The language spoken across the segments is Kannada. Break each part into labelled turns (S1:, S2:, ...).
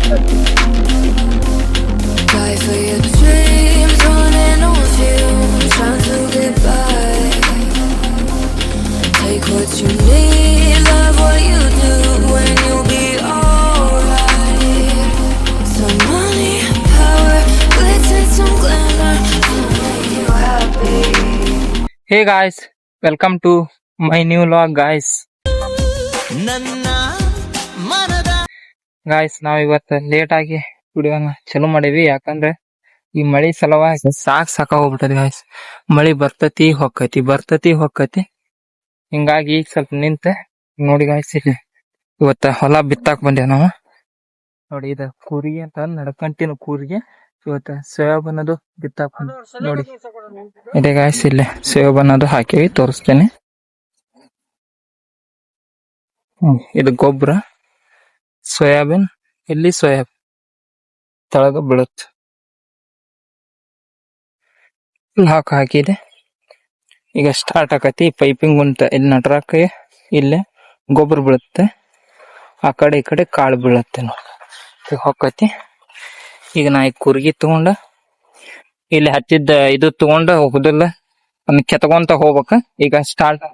S1: Die for your dreams, running on fumes, trying to get by. Take what you need, love what you do, when you'll be alright. Some money, power, glitz and some glamour to make you happy.
S2: Hey guys, welcome to my new vlog guys. Guys ನಾವ್ ಇವತ್ತು ಲೇಟ್ ಆಗಿ ವಿಡಿಯೋನ ಚಲೋ ಮಾಡೀವಿ. ಯಾಕಂದ್ರೆ ಈ ಮಳಿ ಸಲುವಾಗಿ ಸಾಕಾಗೋಗ್ಬಿಟ್ಟದ ಗಾಯ್ಸ್. ಮಳಿ ಬರ್ತತಿ ಹೊಕ್ಕತಿ ಹಿಂಗಾಗಿ ಈಗ ಸ್ವಲ್ಪ ನಿಂತ ನೋಡಿ ಗಾಯ್ಸ್. ಇಲ್ಲಿ ಇವತ್ತ ಹೊಲ ಬಿತ್ತಾಕ್ ಬಂದೇವ್ ನಾವು. ನೋಡಿ ಇದ ಕೂರಿಗೆ ಅಂತ ನಡ್ಕಂಟಿನ ಕೂರಿಗೆ ಇವತ್ತ ಸೋಯಾಬೀನ್ ಅದು ಬಿತ್ತಾಕ್ ಬಂದ ನೋಡಿ. ಇದೆ ಗಾಯ್ಸ್, ಇಲ್ಲಿ ಸೋಯಾಬೀನ್ ಅದು ಹಾಕಿವಿ, ತೋರಿಸ್ತೇನೆ. ಇದು ಗೊಬ್ಬರ ಸೋಯಾಬೀನ್, ಇಲ್ಲಿ ಸೋಯಾಬೀನ್ ತಳಗ ಬೀಳುತ್ತೆ. ಹಾಕಿದೆ, ಈಗ ಸ್ಟಾರ್ಟ್ ಆಕತಿ. ಪೈಪಿಂಗ್ ಉಂಟ ಇಲ್ಲಿ ನಟ್ರಾಕ, ಇಲ್ಲೇ ಗೊಬ್ಬರ ಬೀಳುತ್ತೆ, ಆ ಕಡೆ ಈ ಕಡೆ ಕಾಳು ಬೀಳುತ್ತೆ ನೋಡಿ. ಹೊಕ್ಕತಿ. ಈಗ ನಾ ಈ ಕುರ್ಗಿ ತಗೊಂಡ ಇಲ್ಲಿ ಹಚ್ಚಿದ್ದ ಇದು ತಗೊಂಡ ಹೋಗುದಿಲ್ಲ, ಅದನ್ನ ಕೆತ್ಕೊಂತ ಹೋಗ್ಬೇಕ. ಈಗ ಸ್ಟಾರ್ಟ್.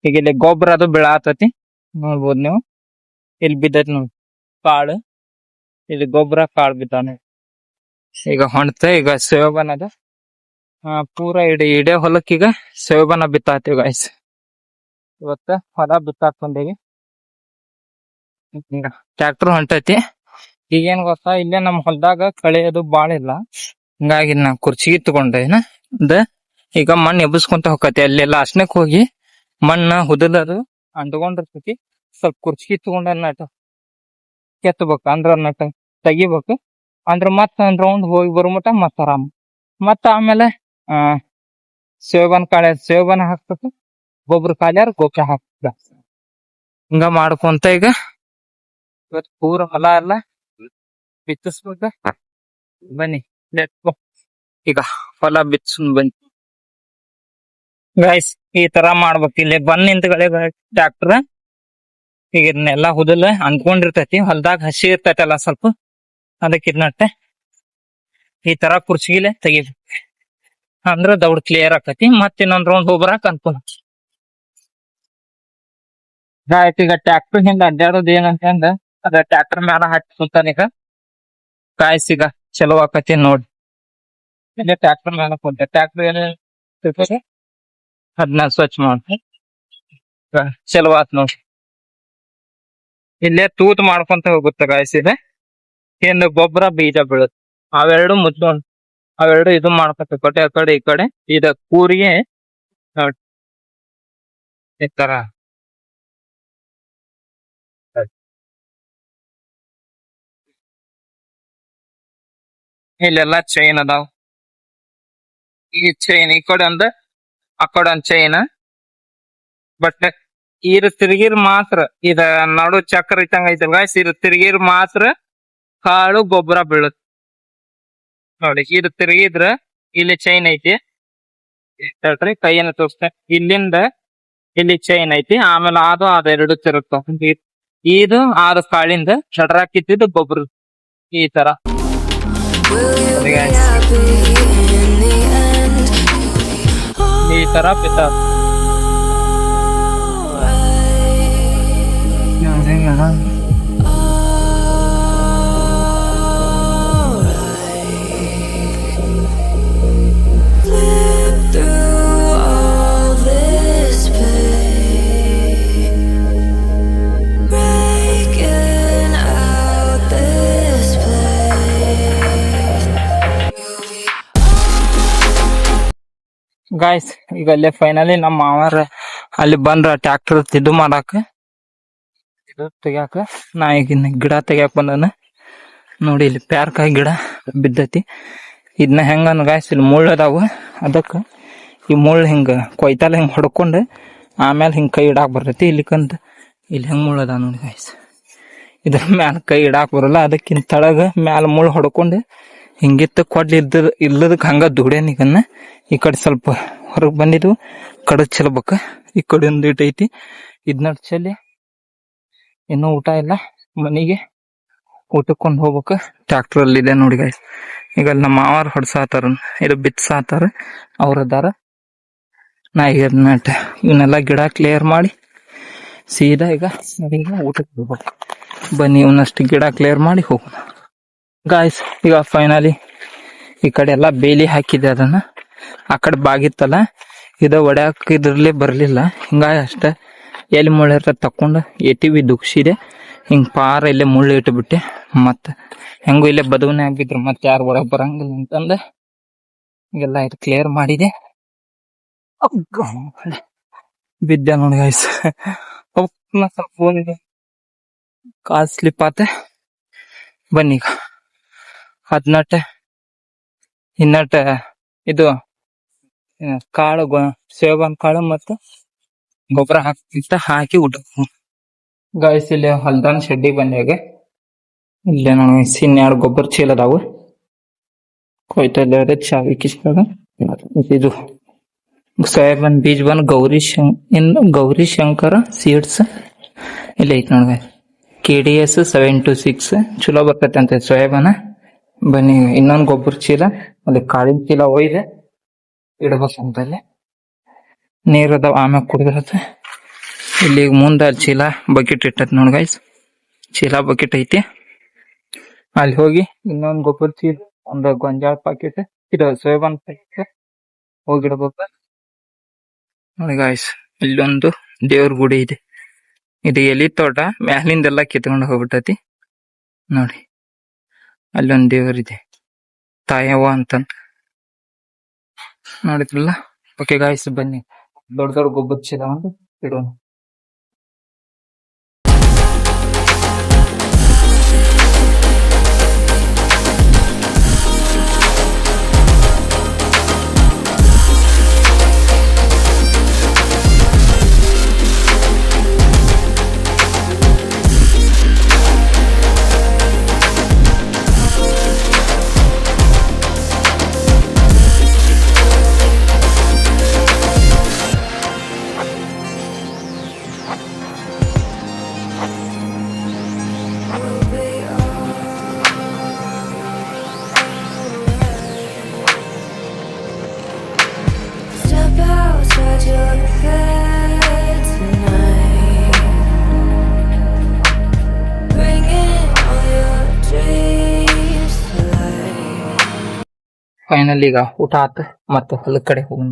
S2: ಈಗ ಇಲ್ಲಿ ಗೊಬ್ಬರ ಅದು ಬೀಳಾತತಿ, ನೋಡ್ಬೋದು ನೀವು. ಇಲ್ಲಿ ಬಿದ್ದೈತಿ ನೋಡಿ ಕಾಳು, ಇಲ್ಲಿ ಗೊಬ್ಬರ ಕಾಳು ಬಿದ್ದಾನೆ. ಈಗ ಹೊಣ್ತ ಈಗ ಸೋಯಾಬೀನ್ ಅದ ಪೂರಾ ಇಡೇ ಹೊಲಕ್ಕ ಈಗ ಸೋಯಾಬೀನ್ ಬಿತ್ತಾತೀವಿ ಗಾಯ್ಸ್. ಇವತ್ತ ಹೊಲ ಬಿತ್ತಾಕ್ ಬಂದೇವಿ. ಈಗ ಟ್ರ್ಯಾಕ್ಟರ್ ಹೊಂಟೈತಿ. ಈಗೇನ್ ಗೊತ್ತಾ, ಇಲ್ಲೇ ನಮ್ ಹೊಲದಾಗ ಕಳೆ ಅದು ಬಾಳ ಇಲ್ಲ, ಹಿಂಗಾಗಿ ನಾ ಕುರ್ಚಿಗೆ ತಗೊಂಡೇನ ಈಗ ಮಣ್ಣು ಎಬ್ಬಿಸ್ಕೊಂತ ಹೋಗತಿ. ಅಲ್ಲೆಲ್ಲ ಅಷ್ಟನಕ್ ಹೋಗಿ ಮಣ್ಣ ಹುದಲದು ಅಂಟ್ಕೊಂಡಿರ್ತೈತಿ. ಸ್ವಲ್ಪ ಕುರ್ಚಿಗೆ ತಗೊಂಡ ನಟ ಕೆತ್ತಬೇಕು, ಅಂದ್ರ ನಟ ತೆಗಿಬೇಕು. ಅಂದ್ರ ಮತ್ತ ರೌಂಡ್ ಹೋಗಿ ಬರೋ ಮಟ ಮತ್ತ ಆರಾಮ್. ಮತ್ತ ಆಮೇಲೆ ಸೋಯಾಬೀನ್ ಹಾಕ್ಬೇಕು, ಗೊಬ್ಬರ ಖಾಲಿಯಾರ ಗೊಬ್ಬರ ಹಾಕ್ಬೇಕು. ಹಿಂಗ ಮಾಡ್ಕೊಂತ ಈಗ ಇವತ್ತು ಪೂರ ಹೊಲ ಎಲ್ಲ ಬಿತ್ತಿಸ್ಬೇಕ. ಬನ್ನಿ ಈಗ ಹೊಲ ಬಿತ್ಸುನ್ ಬನ್ನಿ ಗೈಸ್. ಈ ತರ ಮಾಡ್ಬೇಕು. ಇಲ್ಲಿ ಬಂದ್ ನಿಂತಗಳೇ ಟ್ರ್ಯಾಕ್ಟರ್ ಈಗ ಇದನ್ನೆಲ್ಲ ಹುದಲ್ ಅಂದ್ಕೊಂಡಿರ್ತೈತಿ. ಹೊಲ್ದಾಗ ಹಸಿ ಇರ್ತೈತಲ್ಲ ಸ್ವಲ್ಪ, ಅದಕ್ಕೆ ಇದನ್ನಟ್ಟೆ ಈ ತರ ಕುರ್ಚಿಗಿಲೆ ತೆಗಿಬೇಕು. ಅಂದ್ರ ದೌಡ್ ಕ್ಲಿಯರ್ ಆಕತಿ. ಮತ್ ಇನ್ನೊಂದ್ ರೌಂಡ್ ಹೋಗ್ಬರಾಕ್ ಅನ್ಕೂಲ. ಈಗ ಟ್ರ್ಯಾಕ್ಟರ್ ಹಿಂದ ಅಡ್ಡಾಡೋದ್ ಏನಂತ ಅದ ಟ್ರ್ಯಾಕ್ಟರ್ ಮ್ಯಾಲ ಹಚ್ಚಿ ಕುಂತಾನ. ಈಗ ಕಾಯ್ಸ್ ಈಗ ಚಲೋ ಆಕತಿ ನೋಡಿ. ಇಲ್ಲಿ ಟ್ರ್ಯಾಕ್ಟರ್ ಮ್ಯಾಲ ಕುಂತ ಟ್ರ್ಯಾಕ್ಟರ್ ಏನ ಅದನ್ನ ಸ್ವಚ್ಛ ಮಾಡಿ ಚಲೋ ಆತ್ ನೋಡಿ. ಇಲ್ಲೇ ತೂತ್ ಮಾಡ್ಕೊಂತ ಹೋಗುತ್ತೆ ಗಾಯ್ಸ್. ಇದೆ ಹಿಂದ ಗೊಬ್ಬರ ಬೀಜ ಬೀಳುತ್ತೆ, ಅವೆರಡು ಮುಚ್ಕೊಂಡು ಅವೆರಡು ಇದು ಮಾಡ್ಕೊತ ಕೊಟ್ಟೆ ಆ ಕಡೆ ಈ ಕಡೆ. ಇದ ಕೂರಿಗೆ ನೋಡಿ ಈ ತರ ಇಲ್ಲೆಲ್ಲ ಚೈನ್ ಅದಾವ. ಈ ಚೈನ್ ಈ ಕಡೆ ಒಂದ್ ಆ ಕಡೆ ಒಂದ್ ಚೈನ್. ಬಟ್ ಇರ್ ತಿರ್ಗಿರ್ ಮಾತ್ರ ಇದ ನಡು ಚಕ್ರ ಇಟ್ಟಂಗ ಐತಲ್ ಗಾಯ್ಸ್. ಇರ್ ತಿರ್ಗಿರ್ ಮಾತ್ರ ಕಾಳು ಗೊಬ್ಬರ ಬೀಳುತ್ತೆ ನೋಡಿ. ಇದು ತಿರ್ಗಿದ್ರ ಇಲ್ಲಿ ಚೈನ್ ಐತಿ, ಹೇಳ್ರಿ ಕೈಯನ್ನ ತೋರಿಸ್ತೆ. ಇಲ್ಲಿಂದ ಇಲ್ಲಿ ಚೈನ್ ಐತಿ, ಆಮೇಲೆ ಅದೆರಡು ತಿರುಗ್ತಾವ. ಇದು ಆದ ಕಾಳಿಂದ ಶಡ್ರ ಕಿತ್ತಿದ್ದು ಗೊಬ್ಬರ ಈ ತರ. ಈ ತರ ಬಿತ್ತ ಗಾಯ್ಸ್. ಈಗ ಅಲ್ಲೇ ಫೈನಲಿ ನಮ್ಮ ಮಾವಾರ ಅಲ್ಲಿ ಬಂದ್ರ ಟ್ರ್ಯಾಕ್ಟರ್ ಇದು ಮಾಡಾಕ, ಇದು ತೆಗ್ಯಾಕ. ನಾ ಈಗ ಗಿಡ ತೆಗ್ಯಾಕ ಬಂದನ ನೋಡಿ. ಇಲ್ಲಿ ಪ್ಯಾರ್ಕಾಯಿ ಗಿಡ ಬಿದ್ದತಿ. ಇದನ್ನ ಹೆಂಗನ್ ಗಾಯ್ಸ್, ಇಲ್ಲಿ ಮುಳ್ಳು ಅದಾವ. ಅದಕ್ಕ ಈ ಮುಳ್ಳು ಹಿಂಗ ಕೊಯ್ತಾಲ ಹಿಂಗ ಹೊಡ್ಕೊಂಡು ಆಮೇಲೆ ಹಿಂಗ ಕೈ ಇಡಾಕ್ ಬರ್ತೈತಿ. ಇಲ್ಲಿಕಂತ ಇಲ್ಲಿ ಹೆಂಗ್ ಮುಳ್ಳು ಅದ ನೋಡಿ ಗಾಯ್ಸ್. ಇದ್ರ ಮ್ಯಾಲ ಕೈ ಇಡಾಕ್ ಬರಲ್ಲ, ಅದಕ್ಕಿಂತ ತಳಗ ಮ್ಯಾಲ ಮುಳ್ಳು ಹೊಡ್ಕೊಂಡು ಹಿಂಗಿತ್ತ ಕೊಡ್ಲಿ ಇಲ್ಲದಕ್ ಹಂಗ ದುಡ್ಯಾನಿಗನ್ನ. ಈ ಕಡೆ ಸ್ವಲ್ಪ ಹೊರಗ್ ಬಂದಿದ್ವು, ಕಡದ್ ಚೆಲ್ಬೇಕ. ಈ ಕಡೆ ಒಂದ್ ಇಟ್ ಐತಿ, ಇದನ್ನ ಚೆಲ್ಲಿ. ಇನ್ನೂ ಊಟ ಇಲ್ಲ, ಮನಿಗೆ ಊಟಕ್ಕೊಂದು ಹೋಗ್ಬೇಕು. ಟ್ರ್ಯಾಕ್ಟರ್ ಅಲ್ಲಿ ಇದೆ ನೋಡಿ ಗೈಸ್. ಈಗ ಅಲ್ಲಿ ನಮ್ಮ ಮಾವಾರ ಹೊಡ್ಸಾತಾರ, ಇದು ಬಿತ್ಸಾತಾರ, ಅವ್ರದಾರ. ನಾ ಈಗ ಇವನ್ನೆಲ್ಲ ಗಿಡ ಕ್ಲಿಯರ್ ಮಾಡಿ ಸೀದಾ ಈಗ ಊಟಕ್ಕೆ ಹೋಗ್ಬೇಕು. ಬನ್ನಿ ಇವನಷ್ಟು ಗಿಡ ಕ್ಲಿಯರ್ ಮಾಡಿ ಹೋಗೋಣ ಗಾಯ್ಸ್. ಈಗ ಫೈನಲಿ ಈ ಕಡೆ ಎಲ್ಲ ಬೇಲಿ ಹಾಕಿದೆ, ಅದನ್ನ ಆ ಕಡೆ ಬಾಗಿತ್ತಲ್ಲ ಇದ ಒಡ್ಯಾಕ ಇದ್ರಲ್ಲಿ ಬರ್ಲಿಲ್ಲ, ಹಿಂಗಾಗಿ ಅಷ್ಟೇ ಎಲ್ಲಿ ಮುಳ್ಳಿರ ತಕೊಂಡು ಎಟಿವಿ ದುಗ್ಸಿದೆ. ಹಿಂಗ್ ಪಾರ ಇಲ್ಲೇ ಮುಳ್ಳು ಇಟ್ಬಿಟ್ಟೆ. ಮತ್ತೆ ಹೆಂಗು ಇಲ್ಲೇ ಬದವನೆ ಆಗಿದ್ರು ಮತ್ತೆ ಯಾರು ಒಳಗೆ ಬರಂಗಿಲ್ಲ ಅಂತಂದ ಎಲ್ಲ ಇದು ಕ್ಲಿಯರ್ ಮಾಡಿದೆ. ಬಿದ್ದೆ ನೋಡಿ ಗೈಸ್, ಸ್ವಲ್ಪ ಕಾಲ್ ಸ್ಲಿಪ್ ಆತೆ. ಬನ್ನಿ ಈಗ ಇನ್ನಟ್ ಇದು ಕಾಳು ಸೇವನ್ ಕಾಳು ಮತ್ತು ಗೊಬ್ಬರ ಹಾಕಿ ಊಟ ಗಾಯ್ಸ್. ಇಲ್ಲಿ ಹೊಲ್ದಾನ್ ಶೆಡ್ಡಿ ಬಂದಾಗ ಇಲ್ಲೇ ನೋಡಿ ಇನ್ನೆರಡು ಗೊಬ್ಬರ ಚೀಲ ಅದಾವು. ಕೊಯ್ತಲ್ಲ ಚಾವಿ ಕಿಸ್ದಾಗ ಇದು ಸೋಯಾಬೀನ್ ಬೀಜ ಬಂದು ಗೌರಿ ಶಂಕರ ಸೀಡ್ಸ್ ಇಲ್ಲ ಐತಿ ನೋಡ್ಗ. KDS 726 ಚಲೋ ಬರ್ತೈತೆ ಅಂತ ಸೋಯಾಬೀನ. ಬನ್ನಿ ಇನ್ನೊಂದು ಗೊಬ್ಬರ ಚೀಲ ಅಲ್ಲಿ ಕಾಳಿನ ಚೀಲ ಒಯ್ದೆ ಇಡ್ಬೇಕಂತಲ್ಲಿ. ನೀರದಾವ ಆಮ್ಯಾಗ ಕುಡಿದಿರತ್ತೆ. ಇಲ್ಲಿ ಮುಂದ ಚೀಲ ಬಕೆಟ್ ಇಟ್ಟತ್ ನೋಡ್ ಗೈಸ್, ಚೀಲ ಬಕೆಟ್ ಐತಿ. ಅಲ್ಲಿ ಹೋಗಿ ಇನ್ನೊಂದು ಗೊಬ್ಬರ ಚೀಲ, ಒಂದು ಗೊಂಜಾಳ ಪಾಕೆಟ್, ಇದು ಸೋಯಾಬೀನ್ ಪ್ಯಾಕೆಟ್ ಹೋಗಿಡ್ಬೇಕು ನೋಡಿ ಗೈಸ್. ಇಲ್ಲೊಂದು ದೇವ್ರ ಗುಡಿ ಇದೆ. ಇದು ಎಲಿ ತೋಟ, ಮ್ಯಾಲಿಂದೆಲ್ಲ ಕಿತ್ಕೊಂಡು ಹೋಗ್ಬಿಟ್ಟತಿ ನೋಡಿ. ಅಲ್ಲೊಂದು ದೇವರಿದೆ, ತಾಯವ್ವ ಅಂತಂತ ನೋಡಿದ್ರಲ್ಲ. ಓಕೆ ಗಾಯ್ಸ್, ಬನ್ನಿ ದೊಡ್ಡ ದೊಡ್ಡ ಗೊಬ್ಬರ ಚೀಲ ಒಂದು ಇಡೋಣ.
S1: Step outside your head tonight. Bring in all your dreams to life.
S2: Final ಈಗ ಊಟ ಆತ, ಮತ್ತೆ ಹೊಲದ ಕಡೆ ಹೋಗೋಣ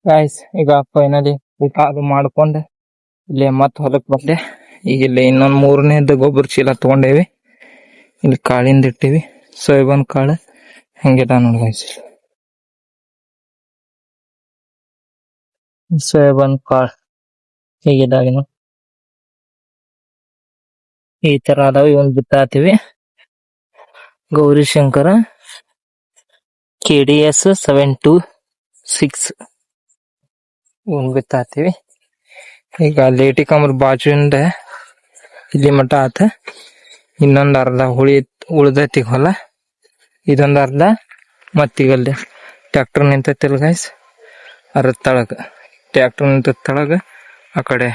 S2: ಗಾಯ್ಸ್. ಈಗ ಫೈನಲಿ ಊಟ ಅದು ಮಾಡ್ಕೊಂಡೆ ಇಲ್ಲಿ ಮತ್ತೆ ಹೊಲಕ್ ಬಂದೆ. ಈಗ ಇಲ್ಲಿ ಇನ್ನೊಂದ್ 3ನೇದು ಗೊಬ್ಬರ ಚೀಲ ತಗೊಂಡೇವಿ. ಇಲ್ಲಿ ಕಾಳಿಂದ ಇಟ್ಟಿವಿ, ಸೋಯಾಬೀನ್ ಕಾಳು ಹೆಂಗಿದ ನೋಡಿ ಗೈಸ್. ಸೋಯಾಬೀನ್ ಕಾಳು ಹೇಗಿದಾವ ಈ ತರ ಅದಾವ. ಇವನ್ ಬಿತ್ತಾತೀವಿ. ಗೌರಿ ಶಂಕರ KDS 726 ಇವನ್ ಬಿತ್ತಾತೀವಿ. ಈಗ ಲೇಟಿ ಕಮ್ರ ಬಾಜುಂದ ಇಲ್ಲಿ ಮಟ್ಟ ಆತ. ಇನ್ನೊಂದ್ ಅರ್ಧ ಉಳ್ದೈತಿ ಹೊಲ. ಇದೊಂದ್ ಅರ್ಧ ಮತ್ತೀಗ ಅಲ್ಲಿ ಟ್ರ್ಯಾಕ್ಟರ್ ನಿಂತೈತಿಲ್ ಗೈಸ್, ಅರ್ಧ ತಳಗ ಟ್ರ್ಯಾಕ್ಟರ್ ನಿಂತ ತಳಗ ಆ ಕಡೆ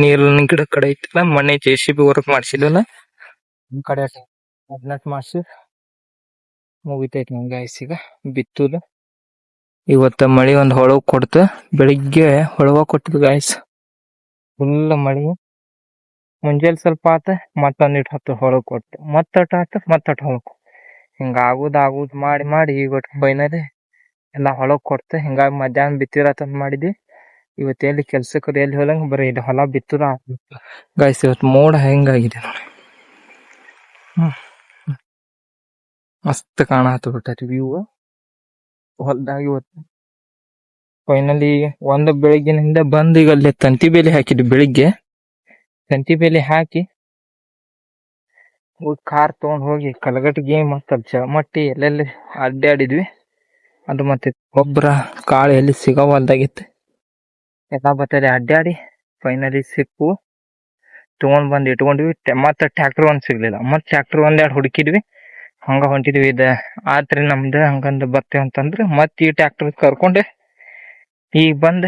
S2: ನೀರಿನ ಗಿಡ ಕಡೆ ಐತಿಲ್ಲ, ಮನೆ JCB ವರ್ಕ್ ಮಾಡ್ಸಿಲ್ಲ ಕಡೆ ಅದನ್ನ ಮಾಡ್ಸಿ ಮುಗಿತೈತಿ ನಮ್ ಗೈಸ್. ಈಗ ಬಿತ್ತುದ ಇವತ್ತ ಮಳಿ ಒಂದ್ ಹೊಳವ್ ಕೊಡ್ತ. ಬೆಳಿಗ್ಗೆ ಹೊಳವ ಕೊಟ್ಟದ ಗಾಯ್ಸ್, ಫುಲ್ ಮಳಿ. ಮುಂಜಾನೆ ಸ್ವಲ್ಪ ಆತ, ಮತ್ತೊಂದಿಟ್ಟು ಹತ್ತು ಹೊಳವ್ ಕೊಡ್ತ, ಮತ್ತಟ ಆತ, ಮತ್ತಟ ಹೊಳಕ್. ಹಿಂಗ ಆಗುದ್ ಮಾಡಿ ಈಗ ಬೈನದೆ ಎಲ್ಲಾ ಹೊಳಗ್ ಕೊಡ್ತ. ಹಿಂಗಾಗಿ ಮಧ್ಯಾಹ್ನ ಬಿತ್ತಿರತ್ತಂತ ಮಾಡಿದ್ವಿ. ಇವತ್ತು ಎಲ್ಲಿ ಕೆಲ್ಸಕ್ಕೆ ಎಲ್ಲಿ ಹೊಲಂಗ ಬರೀ ಇಲ್ಲಿ ಹೊಲ ಬಿತ್ತದ ಗಾಯ್ಸ್. ಇವತ್ತು ಮೋಡ ಹೆಂಗಾಗಿದೆ ನೋಡಿ, ಮಸ್ತ್ ಕಾಣತ್ ಬಿಟ್ಟೈತಿ ವ್ಯೂ ಹೊಲ್ದಾಗ. ಇವತ್ತು ಫೈನಲಿ ಒಂದು ಬೆಳಗ್ಗಿನಿಂದ ಬಂದು ಈಗ ಅಲ್ಲಿ ತಂತಿ ಬೇಲಿ ಹಾಕಿದ್ವಿ. ಬೆಳಿಗ್ಗೆ ತಂತಿ ಬೇಲಿ ಹಾಕಿ ಕಾರ್ ತಗೊಂಡ್ ಹೋಗಿ ಕಲಗಟ್ಟಿಗೆ ಮತ್ತೆ ಚಮಟ್ಟಿ ಎಲ್ಲೆಲ್ಲಿ ಅಡ್ಡಾಡಿದ್ವಿ. ಅದು ಮತ್ತೆ ಗೊಬ್ಬರ ಕಾಳು ಎಲ್ಲಿ ಸಿಗವಲ್ದಾಗಿತ್ತು, ಎಲ್ಲಾ ಬರ್ತದೆ ಅಡ್ಡಾಡಿ ಫೈನಲಿ ಸಿಕ್ಕು. ತಗೊಂಡ್ ಬಂದ್ ಇಟ್ಕೊಂಡ್ವಿ. ಮತ್ತೆ ಟ್ರ್ಯಾಕ್ಟರ್ ಒಂದ್ ಸಿಗ್ಲಿಲ್ಲ, ಮತ್ ಟ್ರ್ಯಾಕ್ಟರ್ ಒಂದೆರಡು ಹುಡುಕಿದ್ವಿ. ಹಂಗ ಹೊಂಟಿದ್ವಿ. ಇದ ಆತ್ರಿ ನಮ್ದು ಹಂಗಂದ ಬರ್ತೇವ ಅಂತಂದ್ರ ಮತ್ ಈ ಟ್ರ್ಯಾಕ್ಟರ್ ಕರ್ಕೊಂಡೆ ಈಗ ಬಂದ್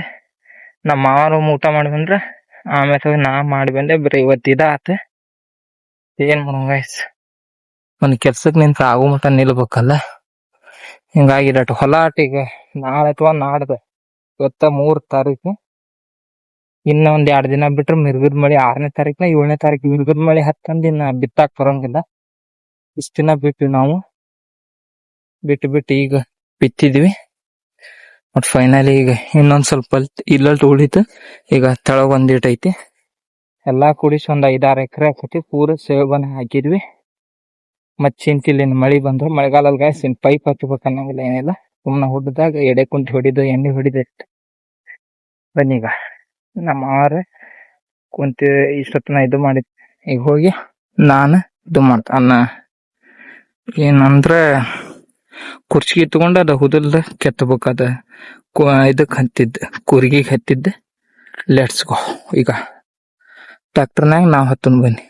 S2: ನಮ್ಮ ಮಾವಾರ ಊಟ ಮಾಡಿ ಬಂದ್ರ ಆಮೇಲೆ ನಾ ಮಾಡಿ ಬಂದೆ ಬರೀ ಇವತ್ತು ಇದಾತ. ಏನ್ ಮಾಡೋಣ ಗೈಸ್, ಒಂದ್ ಕೆಲ್ಸಕ್ಕೆ ನಿಂತ ಆಗೋ ಮಟ ನಿಲ್ಬೇಕಲ್ಲ. ಹಿಂಗಾಗಿ ಇರಟ್ ಹೊಲ ಈಗ ನಾಳೆ ಅಥವಾ ನಾಡ್ದ, ಇವತ್ತ 3 ತಾರೀಕು, ಇನ್ನ ಒಂದ್ 2 ದಿನ ಬಿಟ್ರೆ ಮಿರ್ಗದ ಮಳಿ 6ನೇ ತಾರೀಕಿನ 7ನೇ ತಾರೀಕು ಮಿರ್ಗದ ಮಳಿ ಹತ್ತಂದ ಇನ್ನ ಬಿತ್ತಾಕ್ ಬರಂಗಿಲ್ಲ. ಇಷ್ಟ ದಿನ ಬಿಟ್ಟು ನಾವು ಬಿಟ್ಟು ಈಗ ಬಿತ್ತಿದ್ವಿ. ಬಟ್ ಫೈನಲಿ ಈಗ ಇನ್ನೊಂದ್ ಸ್ವಲ್ಪ ಇಲ್ಲಲ್ಟ್ ಉಳಿತು. ಈಗ ತೆಳಗ್ ಒಂದಿಟ್ ಐತಿ, ಎಲ್ಲಾ ಕೂಡಿಸಿ ಒಂದ್ 5-6 ಎಕರೆ ಹಾಕತಿ. ಪೂರ ಸೇವನೆ ಹಾಕಿದ್ವಿ. ಮತ್ ಚಿಂತಿಲ್ಲ, ಮಳಿ ಬಂದ್ರೆ ಮಳೆಗಾಲದ ಗಾಯ್ಸ್ ಇನ್ ಪೈಪ್ ಹಚ್ಬೇಕು ಅನ್ನಂಗಿಲ್ಲ, ಏನಿಲ್ಲ. ಸುಮ್ನ ಹುಡ್ದಾಗ ಎಡೆ ಕುಂಟಿ ಹೊಡಿದು ಎಣ್ಣೆ ಹೊಡಿದ. ಬನ್ನೀಗ ನಮ್ಮ ಮಾವಾರ ಕುಂತಿ ಇಷ್ಟೊತ್ತನ ಇದು ಮಾಡಿದ್. ಈಗ ಹೋಗಿ ನಾನು ಇದು ಮಾಡ್ತ ಅನ್ನ ಏನಂದ್ರ ಕುರ್ಚಿಗೆ ತಗೊಂಡ ಅದ ಹುದಲ್ದ ಕೆತ್ತಬೇಕದ. ಇದಕ್ ಹತ್ತಿದ್ದ, ಕೂರ್ಗಿಗೆ ಹತ್ತಿದ್ದ. Let's go. ಈಗ ಟ್ರ್ಯಾಕ್ಟರ್ನಾಗ ನಾವ್ ಹತ್ತನ್ ಬನ್ನಿ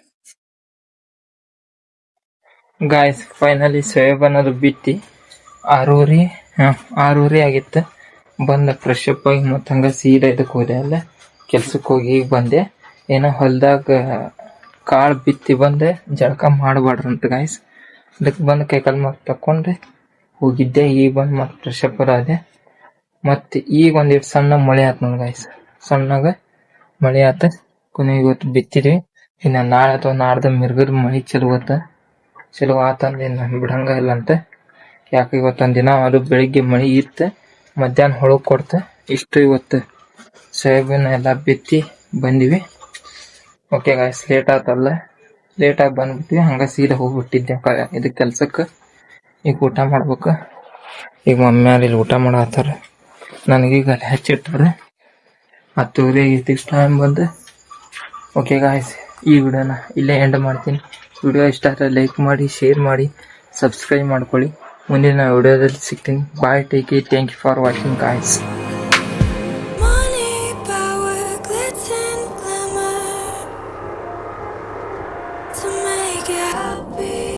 S2: ಗಾಯ್ಸ್. ಫೈನಲಿ ಸೋಯಾಬೀನ್ ಅದು ಬಿತ್ತಿ 6:30 ಆಗಿತ್ತು. ಬಂದ ಫ್ರೆಶ್ ಅಪ್ ಆಗಿ ಮತ್ತ ಹಂಗ ಸೀದಾ ಇದಕ್ ಹೋದೆ, ಅಲ್ಲ ಕೆಲ್ಸಕ್ಕೆ ಹೋಗಿ ಈಗ ಬಂದೆ. ಏನೋ ಹೊಲ್ದಾಗ ಕಾಳು ಬಿತ್ತಿ ಬಂದೆ, ಜಳಕ ಮಾಡಬಾರ್ದಂತ ಗಾಯ್ಸ್. ಅದಕ್ಕೆ ಬಂದು ಕೈಕಾಲು ಮಾರ್ಕ್ ತಕೊಂಡೆ ಹೋಗಿದ್ದೆ. ಈಗ ಬಂದು ಮತ್ತೆ ಫ್ರೆಶ್ ಅಪ್ ಆದೆ. ಮತ್ತೆ ಈಗ ಒಂದಿಟ್ಟು ಸಣ್ಣ ಮಳೆ ಆತ್ ನೋಡಿ ಗಾಯ್ಸ್. ಸಣ್ಣಗ ಮಳೆ ಆತ. ಇವತ್ತು ಬಿತ್ತಿದ್ವಿ. ಇನ್ನ ನಾಳೆ ಅಥವಾ ನಾಡ್ದ ಮಿರ್ಗದ ಮಳಿ ಚಲೋ ಆತಂದ ಇನ್ನು ಬಿಡಂಗ ಇಲ್ಲ ಅಂತ. ಯಾಕೆ ಇವತ್ತೊಂದ್ ದಿನ ಅದು ಬೆಳಿಗ್ಗೆ ಮಳಿ ಇತ್ತು, ಮಧ್ಯಾಹ್ನ ಹೊಳಗ್ ಕೊಡ್ತ. ಇಷ್ಟು ಇವತ್ತು ಸೋಯಾಬೀನ್ ಎಲ್ಲ ಬಿತ್ತಿ ಬಂದಿವಿ. ಓಕೆ ಗಾಯ್ಸ್, ಲೇಟ್ ಆತಲ್ಲ, ಲೇಟಾಗಿ ಬಂದ್ಬಿಟ್ವಿ. ಹಂಗ ಸೀದಾ ಹೋಗ್ಬಿಟ್ಟಿದ್ದೆ ಇದಕ್ಕೆ ಕೆಲ್ಸಕ್ಕೆ. ಈಗ ಊಟ ಮಾಡ್ಬೇಕು. ಈಗ ಮಮ್ಮಿಯಾರ ಇಲ್ಲಿ ಊಟ ಮಾಡತ್ತಾರ. ನನಗೀಗ ಅಲ್ಲಿ ಹಚ್ಚಿಟ್ಟಾರ. 10:30 ಆಗೈತಿ ಟೈಮ್ ಬಂದು. ಓಕೆ ಗಾಯ್ಸ್, ಈ ವಿಡಿಯೋನ ಇಲ್ಲೇ ಎಂಡ್ ಮಾಡ್ತೀನಿ. ವಿಡಿಯೋ ಇಷ್ಟ ಆದರೆ ಲೈಕ್ ಮಾಡಿ, ಶೇರ್ ಮಾಡಿ, ಸಬ್ಸ್ಕ್ರೈಬ್ ಮಾಡ್ಕೊಳ್ಳಿ. ಮುಂದಿನ ವಿಡಿಯೋದಲ್ಲಿ ಸಿಗ್ತೀನಿ. Bye, take care, thank you for watching guys.